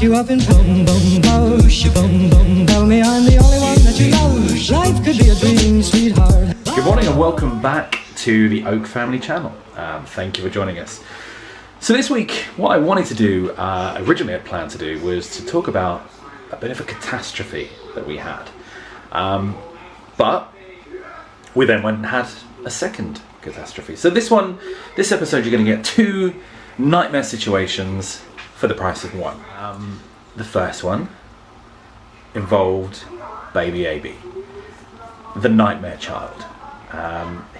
pick you up and boom, boom, boom, boom, boom. Tell me I'm the only one that you love. Life could be a dream, sweetheart. Good morning and welcome back to the Oak Family channel. Thank you for joining us. So this week, what I wanted to do, originally I planned to do, was to talk about a bit of a catastrophe that we had. But we then went and had a second catastrophe. So this episode, you're going to get two nightmare situations for the price of one. The first one involved baby AB, the nightmare child.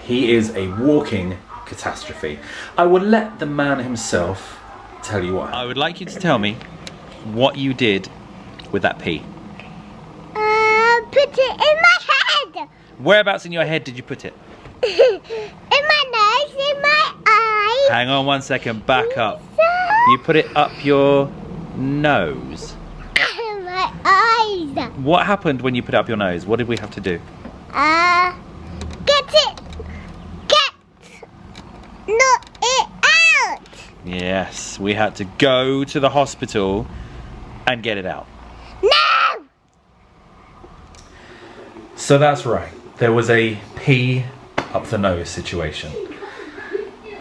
He is a walking catastrophe. I will let the man himself tell you what. I would like you to tell me what you did with that pee. Put it in my head. Whereabouts in your head did you put it? In my nose, in my eyes. Hang on 1 second, back up. You put it up your nose. In my eyes. What happened when you put it up your nose? What did we have to do? Knock it out. Yes, we had to go to the hospital and get it out. No. So that's right. There was a pee up the nose situation.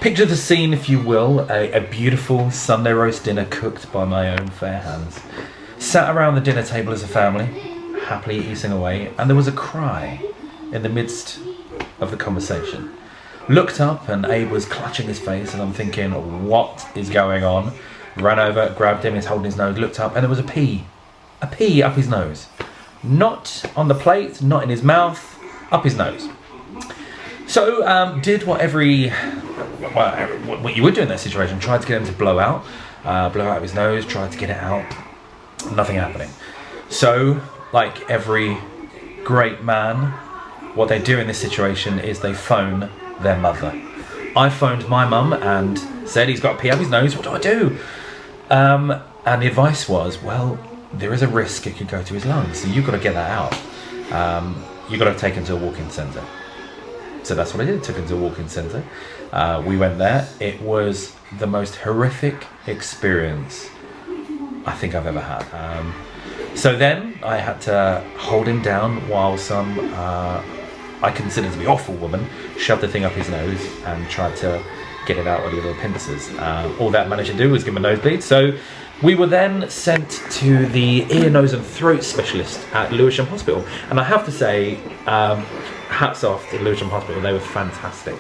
Picture the scene, if you will, a beautiful Sunday roast dinner cooked by my own fair hands. Sat around the dinner table as a family, happily eating away, and there was a cry in the midst of the conversation. Looked up and Abe was clutching his face and I'm thinking, what is going on? Ran over, grabbed him, he's holding his nose, looked up and there was a pee up his nose. Not on the plate, not in his mouth, up his nose. So did what you would do in that situation, tried to get him to blow out of his nose, tried to get it out, nothing happening. So, like every great man, what they do in this situation is they phone their mother. I phoned my mum and said he's got a pee up his nose, what do I do? And the advice was, well, there is a risk it could go to his lungs, so you've got to get that out. You've got to take him to a walk-in centre. So that's what I did, took him to a walk-in centre. We went there. It was the most horrific experience I think I've ever had. So then I had to hold him down while some, I consider to be awful woman, shoved the thing up his nose and tried to get it out with little pincers. All that managed to do was give him a nosebleed. So we were then sent to the ear, nose and throat specialist at Lewisham Hospital. And I have to say, hats off to Lewisham Hospital, they were fantastic.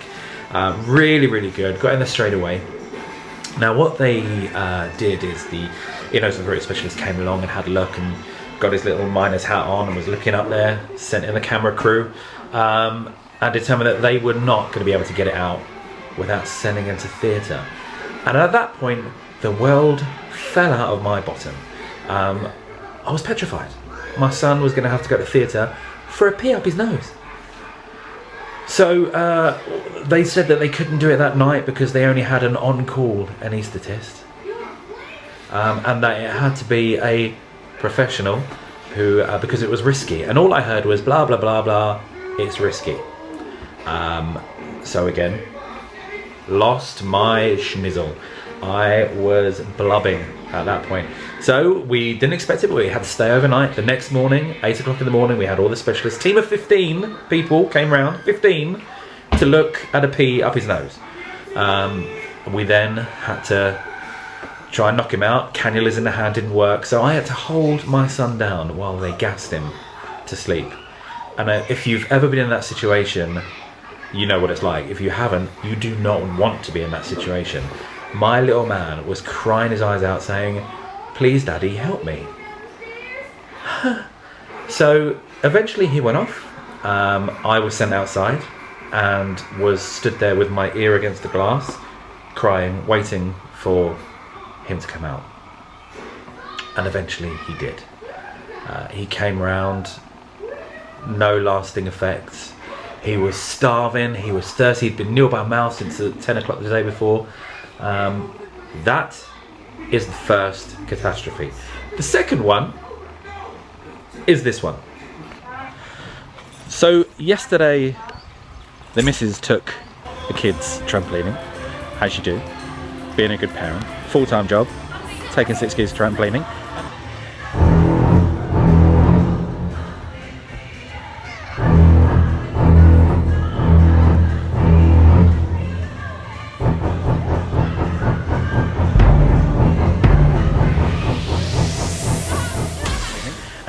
Really, really good, got in there straight away. Now what they did is the ear, nose and throat specialist came along and had a look and got his little miner's hat on and was looking up there, sent in the camera crew, and determined that they were not going to be able to get it out without sending him to theatre. And at that point, the world fell out of my bottom. I was petrified. My son was going to have to go to theatre for a pee up his nose. So they said that they couldn't do it that night because they only had an on-call anaesthetist, and that it had to be a professional who, because it was risky. And all I heard was blah blah blah blah. It's risky. So again, lost my schnizzle. I was blubbing at that point. So we didn't expect it, but we had to stay overnight. The next morning, 8 o'clock in the morning, we had all the specialists. Team of 15 people came round, 15, to look at a pee up his nose. We then had to try and knock him out. Cannulas in the hand didn't work, so I had to hold my son down while they gassed him to sleep. And if you've ever been in that situation, you know what it's like. If you haven't, you do not want to be in that situation. My little man was crying his eyes out saying, please daddy, help me. So eventually he went off. I was sent outside and was stood there with my ear against the glass, crying, waiting for him to come out. And eventually he did. He came round, no lasting effects. He was starving, he was thirsty, he'd been nil by mouth since 10 o'clock the day before. That is the first catastrophe. The second one is this one. So yesterday the missus took the kids trampolining, as you do, being a good parent, full-time job, taking 6 kids trampolining.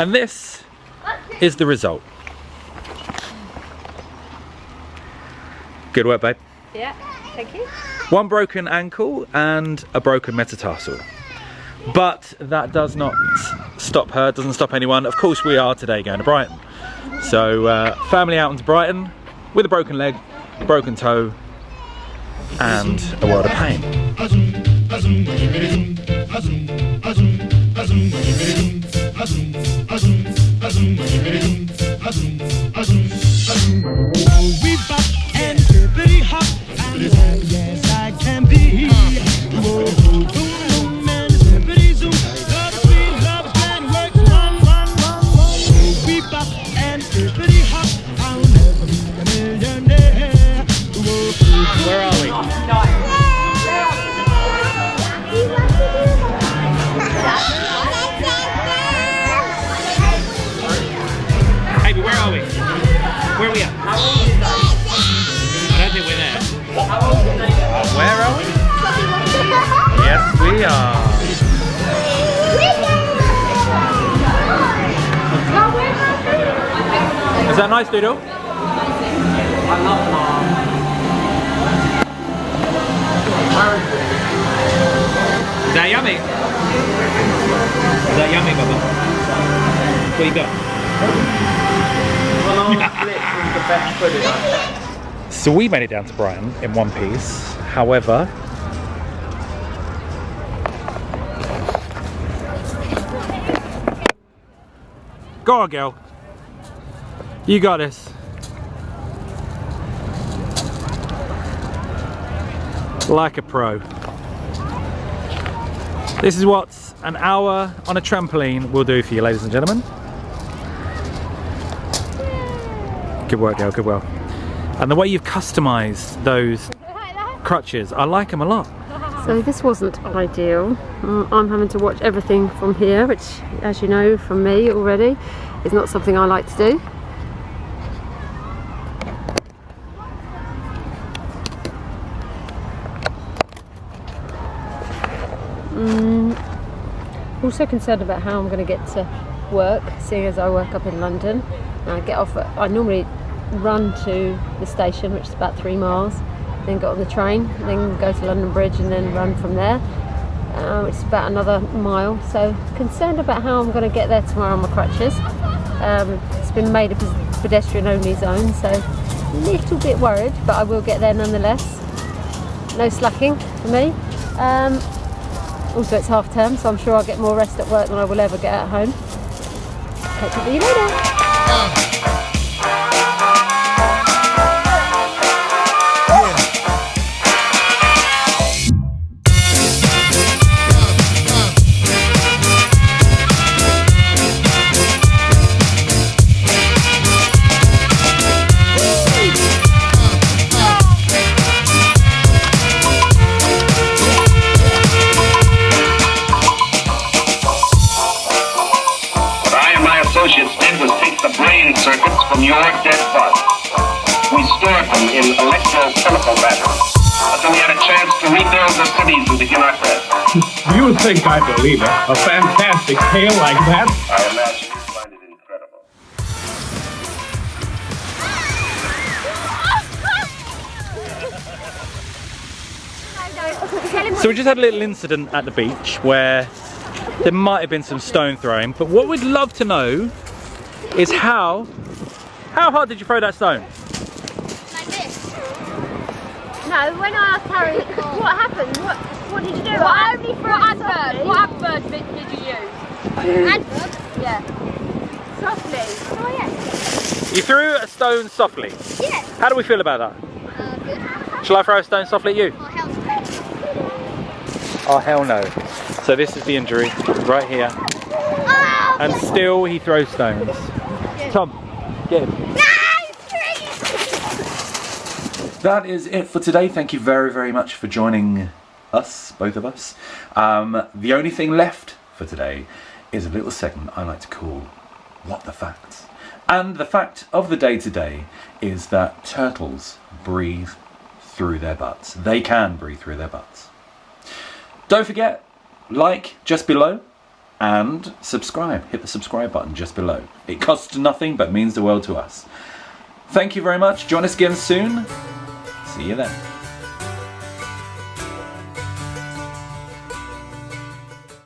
And this is the result. Good work, babe. Yeah, thank you. One broken ankle and a broken metatarsal. But that does not stop her, doesn't stop anyone. Of course we are today going to Brighton. So family out into Brighton with a broken leg, broken toe and a world of pain. We bop and hippity hop, and yes I can be. Whoa, boom, boom, and hippity zoom. The sweet love plan works, run, run, run, run. We bop and hippity hop, I'll never be a millionaire. Whoa, Where are we? Baby, where are we? Where are we at? I don't think we're there. Where are we? Yes, we are. Is that nice, Doodle? Is that yummy? Is that yummy, Bubba? What you got? So we made it down to Brighton in one piece. However, go on, girl. You got this. Like a pro. This is what an hour on a trampoline will do for you, ladies and gentlemen. Good work, girl, good work. And the way you've customised those crutches, I like them a lot. So this wasn't ideal. I'm having to watch everything from here, which, as you know from me already, is not something I like to do. Also concerned about how I'm going to get to work, seeing as I work up in London. I get off I normally run to the station, which is about 3 miles, then get on the train, then go to London Bridge and then run from there, which is about another mile. So concerned about how I'm going to get there tomorrow on my crutches. It's been made a pedestrian only zone, so a little bit worried, but I will get there nonetheless. No slacking for me. Also it's half term, so I'm sure I'll get more rest at work than I will ever get at home. Catch up with you later. Circuits from your dead body. We stored them in electrochemical batteries until we had a chance to rebuild the cities and begin our quest. You think I believe it? A fantastic tale like that? I imagine you find it incredible. So we just had a little incident at the beach where there might have been some stone throwing, but what we'd love to know is how hard did you throw that stone? Like this. No, when I asked Harry what happened, what did you do? What adverb did you use? Adverb? Yeah. Softly. Oh yes. You threw a stone softly? Yes. How do we feel about that? Good. Shall I throw a stone softly at you? Oh hell no. Oh hell no. So this is the injury, right here. Oh, And still he throws stones. Tom, get him. That is it for today. Thank you very, very much for joining us, both of us. The only thing left for today is a little segment I like to call What the Facts. And the fact of the day today is that turtles breathe through their butts. They can breathe through their butts. Don't forget, like just below, and subscribe. Hit the subscribe button just below. It costs nothing but means the world to us. Thank you very much. Join us again soon. See you then.